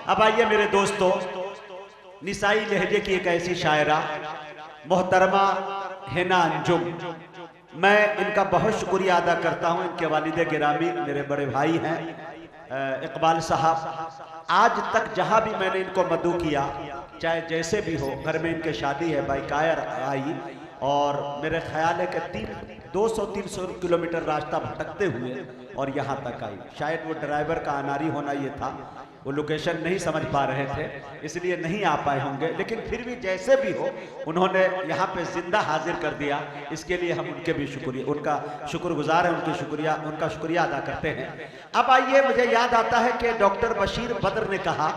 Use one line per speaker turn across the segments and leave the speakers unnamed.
अब आइए मेरे दोस्तों, निसाई लहजे की एक ऐसी शायरा मोहतरमा हिना अंजुम, मैं इनका बहुत शुक्रिया अदा करता हूं। इनके वालिद गिरामी मेरे बड़े भाई हैं इकबाल साहब। आज तक जहां भी मैंने इनको मदू किया, चाहे जैसे भी हो, घर में इनके शादी है, बाइकायर आई, और मेरे ख्याल है कि 200-300 किलोमीटर रास्ता भटकते हुए और यहाँ तक आई। शायद वो ड्राइवर का अनारी होना ये था, वो लोकेशन नहीं समझ पा रहे थे, इसलिए नहीं आ पाए होंगे, लेकिन फिर भी जैसे भी हो उन्होंने यहाँ पे जिंदा हाजिर कर दिया। इसके लिए हम उनका शुक्रगुजार हैं, उनका शुक्रिया अदा करते हैं। अब आइए, मुझे याद आता है कि डॉक्टर बशीर बद्र ने कहा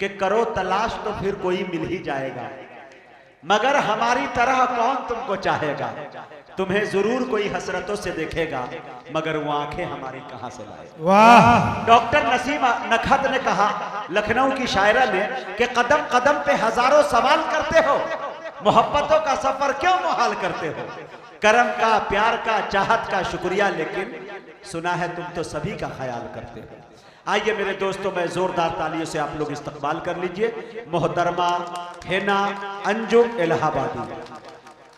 कि करो तलाश तो फिर कोई मिल ही जाएगा, मगर हमारी तरह कौन तुमको चाहेगा। तुम्हें जरूर कोई हसरतों से देखेगा, मगर वो आंखें हमारी कहां से लाएगा।
वाह।
डॉक्टर नसीम नखत ने कहा, लखनऊ की शायरा ने, कि कदम कदम पे हजारों सवाल करते हो, मोहब्बतों का सफर क्यों मुहाल करते हो। करम का, प्यार का, चाहत का शुक्रिया, लेकिन सुना है तुम तो सभी का ख्याल करते हो। आइए मेरे दोस्तों, मैं जोरदार तालियों से आप लोग इस्तकबाल कर लीजिए मोहतरमा हिना अंजुम इलाहाबादी।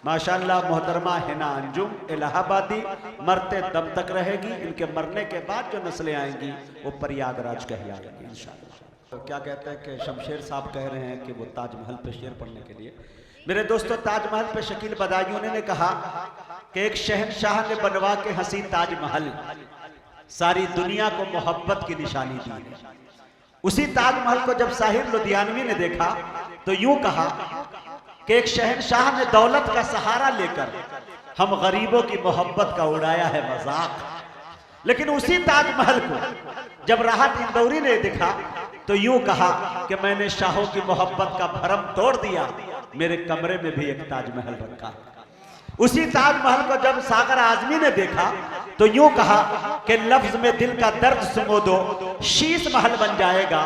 माशाल्लाह, मोहतरमा हिना अंजुम इलाहाबादी मरते दम तक रहेगी। इनके मरने के बाद जो नस्लें आएंगी वो प्रयागराज कहलाएंगी इंशाअल्लाह। तो क्या कहते हैं कि शमशेर साहब कह रहे हैं कि वो ताजमहल पे शेर पढ़ने के लिए। मेरे दोस्तों, ताजमहल पे शकील बदायूं ने कहा कि एक शहंशाह ने बनवा के हंसी ताजमहल सारी दुनिया को मोहब्बत की निशानी दी है। उसी ताजमहल को जब साहिर लुधियानवी ने देखा तो यूं कहा कि एक शहंशाह ने दौलत का सहारा लेकर हम गरीबों की मोहब्बत का उड़ाया है मजाक। लेकिन उसी ताजमहल को जब राहत इंदौरी ने देखा तो यूं कहा कि मैंने शाहों की मोहब्बत का भरम तोड़ दिया, मेरे कमरे में भी एक ताजमहल रखा। उसी ताजमहल को जब सागर आजमी ने देखा तो यूं कहा कि लफ्ज में दिल का दर्द सुंघो दो, शीश महल बन जाएगा,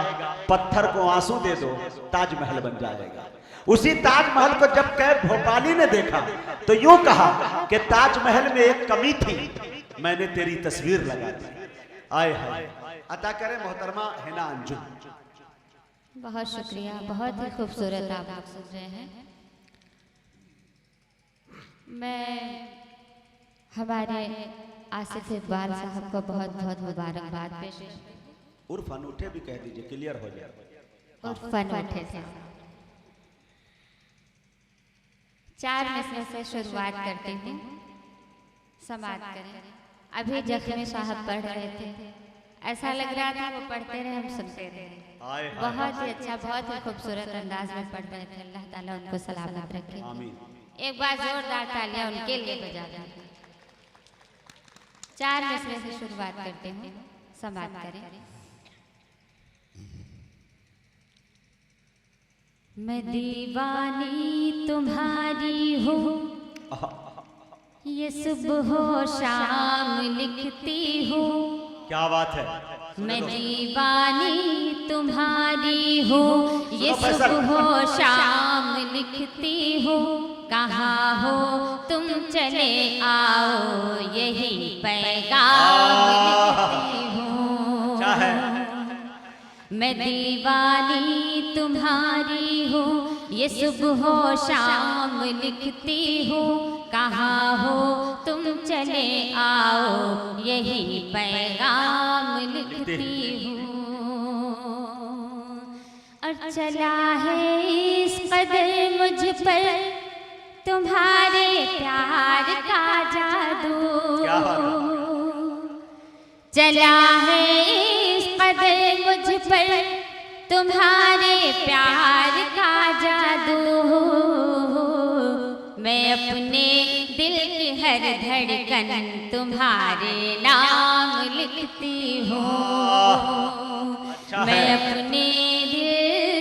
पत्थर को आंसू दे दो, ताजमहल बन जाएगा। उसी ताजमहल को जब कैब भोपाली ने देखा तो यूं कहा कि ताजमहल में एक कमी थी, मैंने तेरी तस्वीर लगा दी। आए हाय, अता करें मोहतरमा हिना अंजुम।
बहुत शुक्रिया, बहुत ही खूबसूरत आप लोग सुन रहे हैं। मैं हमारे आसिफ इकबाल साहब को बहुत बहुत मुबारकबाद पेश
उर्फ अनूठे भी कह दीजिए, क्लियर हो जाए।
उर्फ अनूठे से 4 मिसरे से शुरुआत करती हूँ, समाप्त करें। अभी जख्मी साहब पढ़ रहे थे, ऐसा लग रहा था वो पढ़ते रहे हम सुनते रहे। बहुत ही अच्छा, बहुत ही खूबसूरत अंदाज में पढ़ रहे थे। अल्लाह ताला उनको सलामत रखे। एक बार जोरदार तालियां उनके लिए बजा दें। 4 मिसरे से शुरुआत करते हूँ, समाप्त करें। मैं दीवानी तुम्हारी हूँ, ये सुबह शाम लिखती हूँ।
क्या बात है।
मैं दीवानी तुम्हारी हूँ, ये सुबह शाम लिखती हूँ। कहाँ हो तुम चले आओ, यही पैगाम लिखती हूँ। मैं दीवानी तुम्हारी हूँ, ये सुबह शाम लिखती हूँ। कहाँ हो तुम चले आओ, यही पैगाम लिखती हूँ। और चला है इस कदर मुझ पर तुम्हारे प्यार का जादू, चला है इस कदर मुझ पर तुम्हारे प्यार का जादू। मैं अपने दिल की हर धड़कन तुम्हारे नाम लिखती हूँ। मैं अपने दिल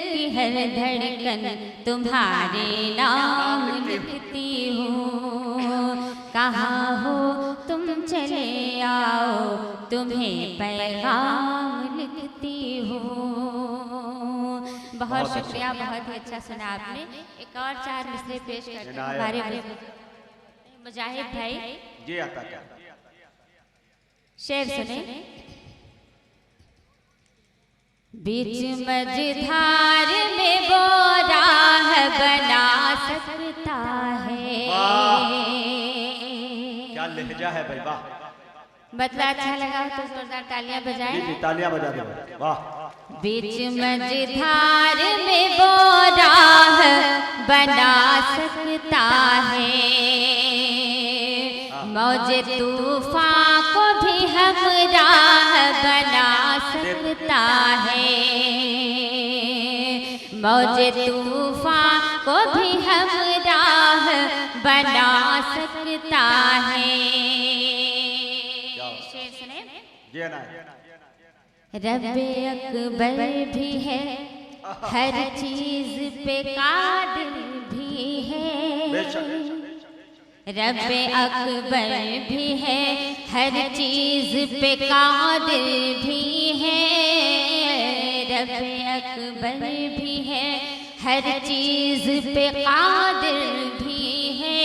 की हर धड़कन तुम्हारे नाम लिखती हूँ। कहाँ हो तुम चले आओ, तुम्हें पैगाम लिखती हूँ। बहुत शुक्रिया, बहुत ही अच्छा सुना आपने। एक और 4 मिसरे पेश करते हैं हमारे मुजाहिद भाई
जी। आता क्या
शेर सुने। बीच मझधार में वो राह बना सकता है।
क्या लहजा है भाई, वाह।
मतलब अच्छा लगा तो जोरदार तालियां बजाएं।
जी तालियां बजा दो, वाह।
बीच मझधार में वो राह बना सकता है, मौजे तूफान को भी हम राह बना सकता है, मौजे तूफान को भी हम राह बना सकता है। रब्बे अकबर भी है, हर चीज पे कादिर भी है। रब्बे अकबर भी है, हर चीज पे कादिर भी है। रब्बे अकबर भी है, हर चीज पे कादिर भी है।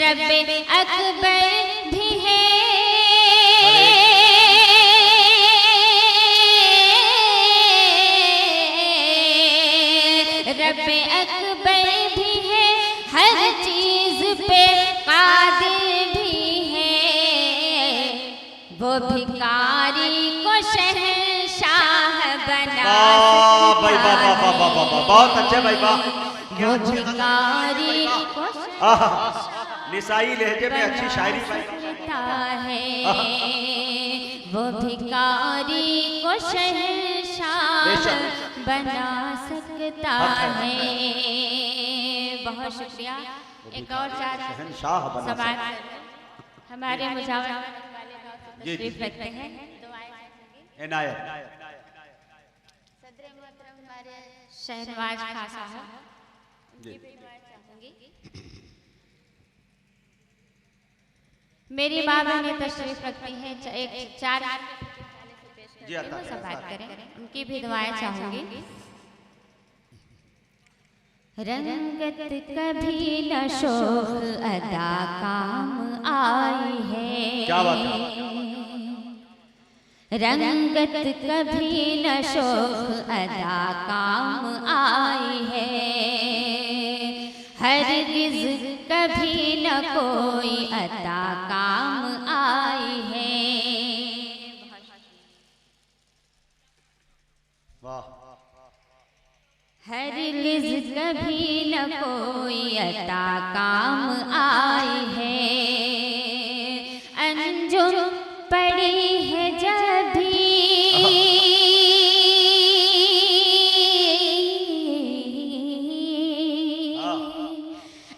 रब्बे अकबर भी है, रब्बे अकबर भी है, हर चीज पे कादिर भी है। वो भिखारी को शहंशाह बना सकता है।
बहुत अच्छे भाई, वाह।
वो भिखारी को
निसाई लहजे में अच्छी शायरी
सकता है। वो भिखारी को शहंशाह बना सकता है। बहुत शुक्रिया। एक और चार सवाल हमारे मुजावर तशरीफ रखते हैं।
इनायत
सदर मोहतरम हमारे शहनवाज खान साहब जी। मेरी माँ बहनें तशरीफ रखती हैं, एक चार सब बात करें, उनकी भी दुआएं चाहूंगी। रंगत कभी न शोख अदा काम आई है।
क्या बात है।
रंगत कभी न शोख अदा काम आई है, हरगिज़ कभी न कोई अता काम आई है।
वाह।
हरगिज़ कभी न कोई अता काम आई है, अंजुम पड़ी है जब भी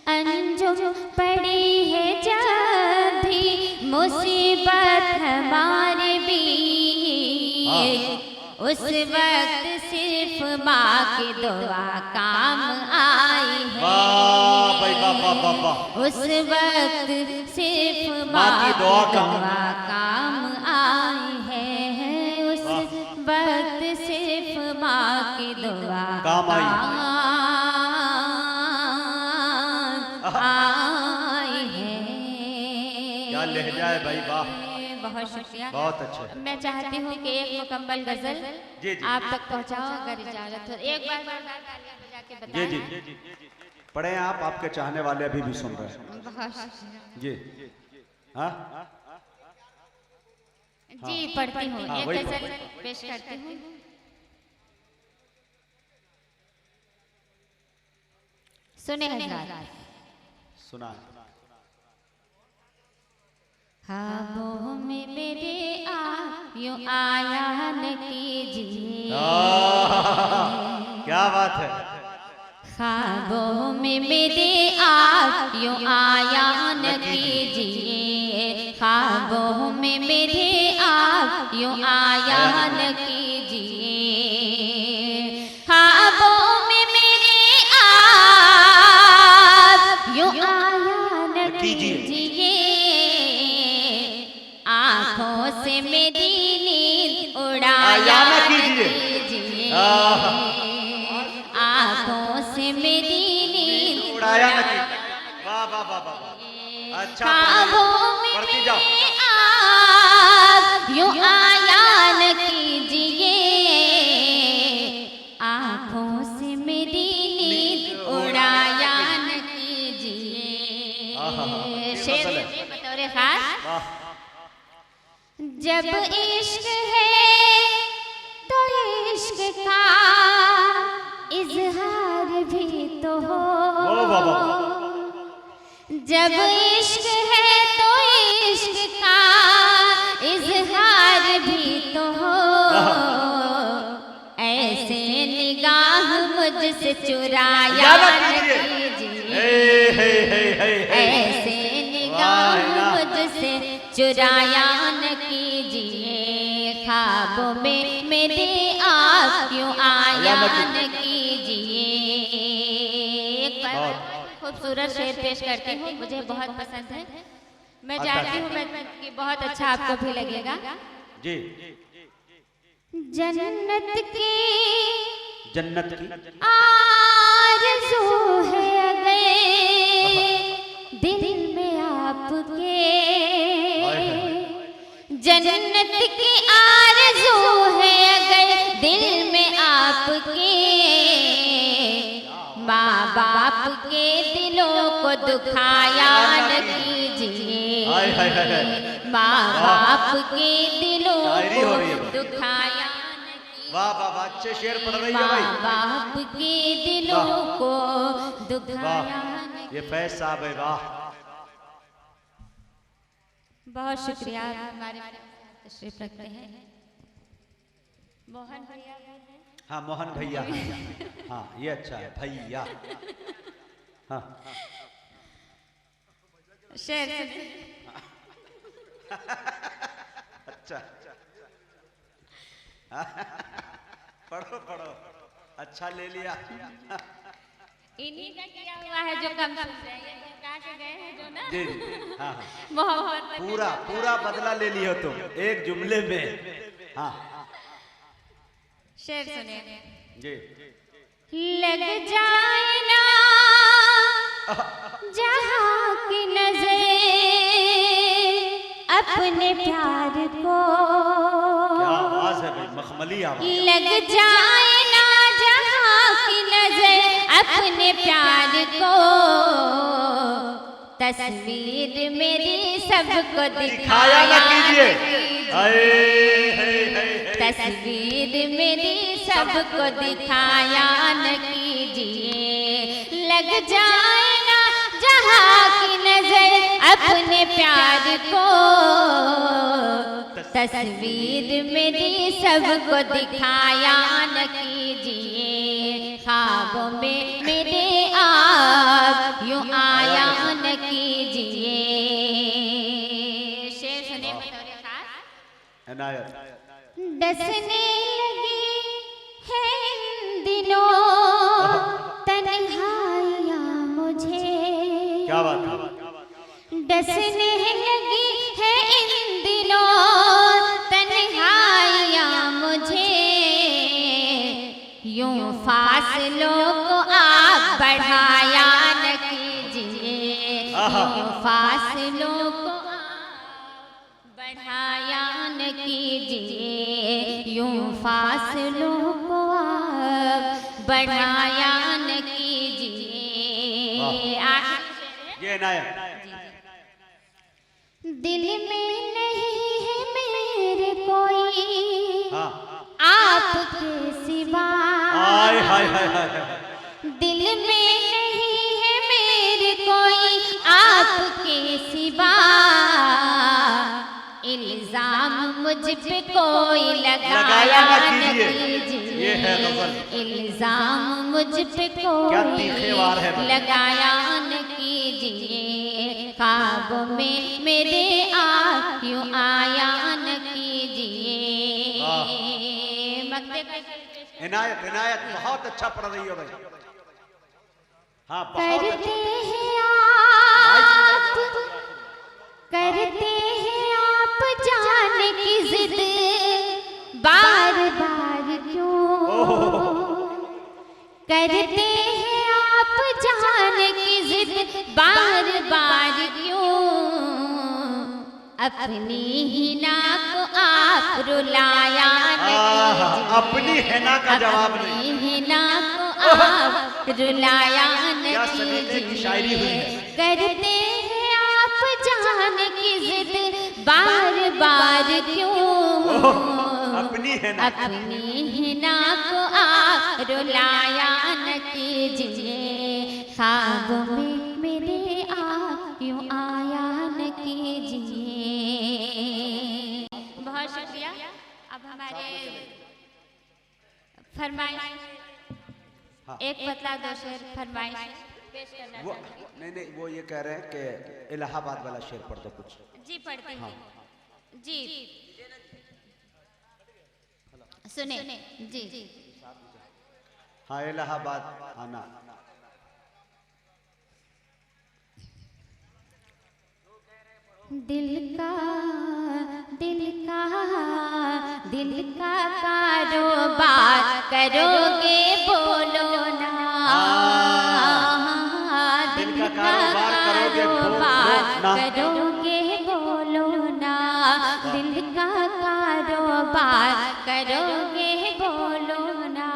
अंजुम पड़ी है जब भी मुसीबत हमारे बीच, उस वक्त सिर्फ माँ की दुआ काम आई है। उस वक्त सिर्फ माँ की दुआ काम आई है। उस वक्त सिर्फ माँ की दुआ
काम आई
है।
क्या लहजा है भाई, वाह।
बहुत शुक्रिया।
बहुत अच्छे।
मैं चाहती हूँ कि एक मुकम्मल गजल
जी
आप तक पहुँचाओ, अगर इजाजत हो। एक बार तालियां बजा के बताएं।
जी पढ़े आप, आपके चाहने वाले अभी भी सुन रहे हैं।
बहुत शुक्रिया
जी। हाँ
जी पढ़ती हूँ।
हाँ,
एक
वही
गजल पेश करती हूँ। सुने हजरात।
सुना।
ख्वाबों में मेरे आप यूं आया न कीजिए।
क्या बात है।
ख्वाबों में मेरे आप यूं आया न कीजिए। ख्वाबों में मेरे आप यूं आया न कीजिए। ख्वाबों में मेरे आप यूं आया न कीजिए। आँखों से मेरी नींद उड़ाया न कीजिए। आँखों से मेरी नींद
उड़ाया न कीजिए। वाह वाह वाह वाह। अच्छा पढ़ती जाओ।
आप यूं आया न कीजिए। जब इश्क है तो इश्क का इजहार भी तो हो। जब इश्क है तो इश्क का इजहार भी तो हो। ऐसे निगाह मुझसे चुराया न कीजिए, ऐसे निगाह मुझसे चुराया न कीजिए। ख्वाबों में मेरे आप क्यों आया न कीजिए। खूबसूरत शेर पेश करती हूँ, मुझे बहुत पसंद है। मैं जानती हूँ कि बहुत अच्छा आपको भी लगेगा।
जी।
जन्नत की
आरज़ू
है अगर दिल में आपके, जन्नत की आरज़ू है अगर दिल में आपके। माँ बाप के दिलों को दुखाया न कीजिए, माँ बाप के दिलों को दुखाया न कीजिए।
वाह वाह वाह, अच्छे शेर पढ़ रही है भाई।
माँ बाप के दिलों को दुखाया न कीजिए।
ये फैज साहब है, वाह।
बहुत शुक्रिया, हमारे तशरीफ रखते हैं। मोहन भैया,
हाँ मोहन भैया, हाँ ये अच्छा है भैया। हाँ
शेर
अच्छा पढ़ो पढ़ो, अच्छा ले लिया।
इन्हीं का किया हुआ है जो कम सुन रहे हैं, ये गा के गए हैं जो ना।
जी हाँ हाँ,
मोहब्बत
पूरा पूरा बदला ले लियो तुम एक जुमले में। हाँ
शेर सुनिए।
जी।
लग जाए ना जहाँ की नजर अपने प्यार को,
क्या आवाज है भाई, मखमली आवाज।
लग जाए ना जहाँ की नजर अपने प्यार को। तस्वीर मेरी सबको दिखाया न कीजिए, तस्वीर मेरी सबको दिखाया न कीजिए। लग जाए ना जहाँ की नजर अपने प्यार को। तस्वीर मेरी सबको दिखाया न कीजिए। ख्वाबों में मेरे आप यूं आया न कीजिए। शेर सुने बतौर खास।
इनायत।
डसने लगी है इन दिनों तन्हाइयाँ मुझे,
क्या बात है।
डसने लगी है इन दिनों तन्हाइयाँ मुझे। यूं फासलों को आप बढ़ाया न कीजिए, यूं फासलों को बढ़ाया न कीजिए। यूं फासलों को आप बढ़ाया न कीजिए।
ये इनायत।
दिल में नहीं है मेरे कोई
हाँ।
आपके सिवा,
हाय हाय हाय हाय।
दिल में नहीं है मेरे कोई आपके सिवा। इल्जाम मुझ पे कोई लगाया न कीजिए,
ये है गजल।
इल्जाम मुझ पे
क्या तीखे वार है
कोई लगाया न कीजिए। ख्वाबों में मेरे आप क्यों आया न कीजिए।
इनायत इनायत, बहुत अच्छा पढ़ रही हो भाई। हाँ बहुत
करते
अच्छा।
हैं आप जाने की जिद बार बार क्यों। करते हैं आप जाने की जिद बार बार क्यों। अपनी हिना को आप रुलाया न कीजिए,
अपनी हिना का जवाब नहीं।
अपनी हिना को आप रुलाया न
क्या सलीके की शायरी हुई है।
कीजिए। करते हैं आप जान की जिद बार बार क्यों
अपनी है ना,
अपनी हिना को आ रुलाया न कीजिए, ख्वाब में मेरे आ क्यों आया न कीजिए। बहुत शुक्रिया। अब हमारे फरमाइश एक पतला दो शेर फरमाइश पेश करना
वो नहीं, वो ये कह रहे हैं कि इलाहाबाद वाला शेर पढ़ दो कुछ।
जी पढ़ती हूँ। जी सुने जी।
हाँ, इलाहाबाद आना।
दिल का कारोबार करोगे बोलो ना, दिल का कारोबार करोगे बोलो ना, दिल का कारोबार करोगे बोलो ना,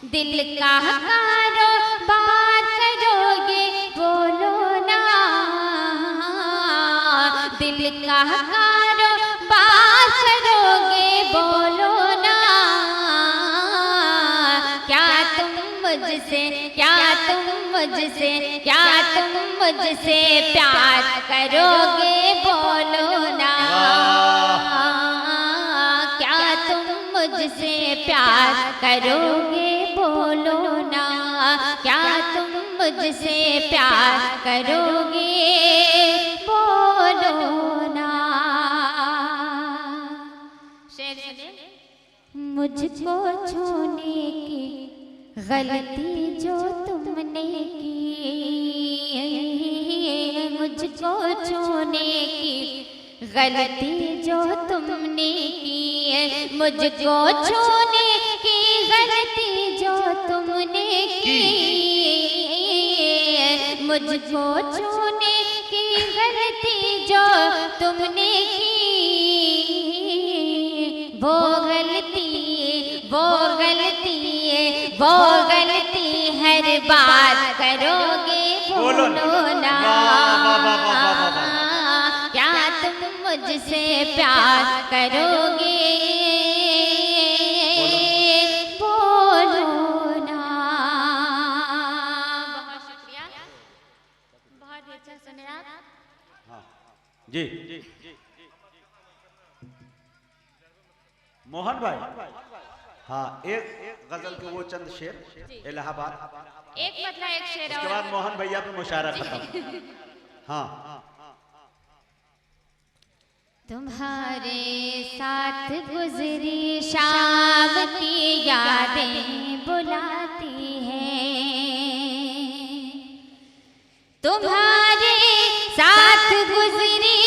दिल का कारोबार करोगे बोलो ना, दिल का कारोबार करोगे बोलो ना, क्या तुम मुझसे प्यार करोगे बोलो ना, क्या तुम मुझसे प्यार करोगे बोलो ना, क्या तुम मुझसे प्यार करोगे बोलो ना। शेर सुनिए। मुझको छूने की गलती जो तुमने की, मुझको छूने की गलती जो तुमने की, मुझको छूने की गलती जो तुमने की, मुझको छूने की गलती जो तुमने की, वो गलती हर बार करोगे बोलो ना, क्या तुम मुझसे प्यार करोगे बोलो ना। बहुत शुक्रिया, बहुत अच्छा सुने आप।
जी मोहन भाई। हाँ, एक गजल के वो चंद शेर इलाहाबाद,
एक मतलब एक शेर
उसके बाद मोहन भैया पे मुशायरा खत्म। हाँ।
तुम्हारे साथ गुजरी शाम की यादें बुलाती हैं, तुम्हारे साथ गुजरी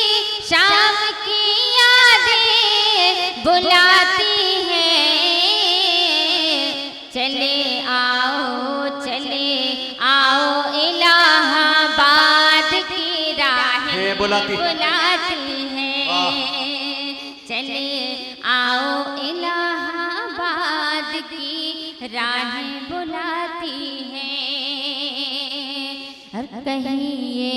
शाम की यादें बुलाती हैं, चले आओ इलाहाबाद की राहें बुलाती हैं, चले आओ इलाहाबाद की राहें बुलाती हैं, और कहिए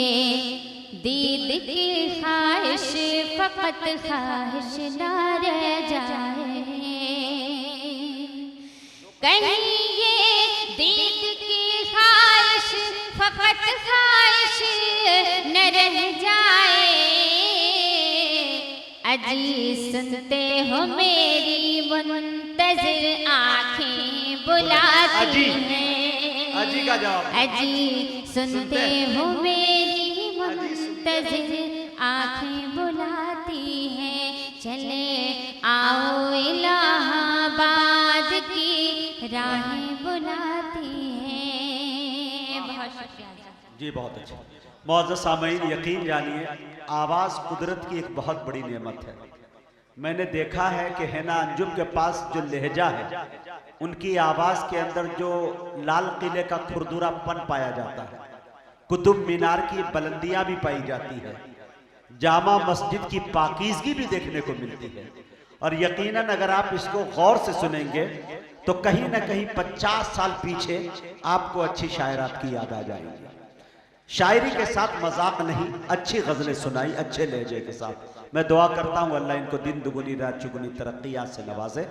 दीद की ख्वाहिश फकत ख्वाहिश ना रह जाए, कहिए दीद की ख्वाहिश फकत ख्वाहिश न रह जाए, अजी सुनते हो मेरी मुंतज़िर आँखें बुलाती हैं,
अजी का जवाब,
अजी सुनते हो मेरी मुंतज़िर आँखें बुलाती हैं, चले आओ इलाहाबाद की राहें बुलाती हैं। बहुत शुक्रिया
जी, बहुत अच्छा। मौजूद सामईन, यकीन जानिए आवाज़ कुदरत की एक बहुत बड़ी नेमत है। मैंने देखा है कि हैना अंजुम के पास जो लहजा है, उनकी आवाज़ के अंदर जो लाल किले का खुरदुरापन पाया जाता है, कुतुब मीनार की बुलंदियाँ भी पाई जाती है, जामा मस्जिद की पाकीज़गी भी देखने को मिलती है, और यकीनन अगर आप इसको गौर से सुनेंगे तो कहीं ना कहीं 50 साल पीछे आपको अच्छी शायरात की याद आ जाएगी। शायरी के साथ मजाक नहीं, अच्छी गजलें सुनाई अच्छे लहजे के साथ। मैं दुआ करता हूँ अल्लाह इनको दिन दुगुनी रात चुगुनी तरक्कियात से नवाजे।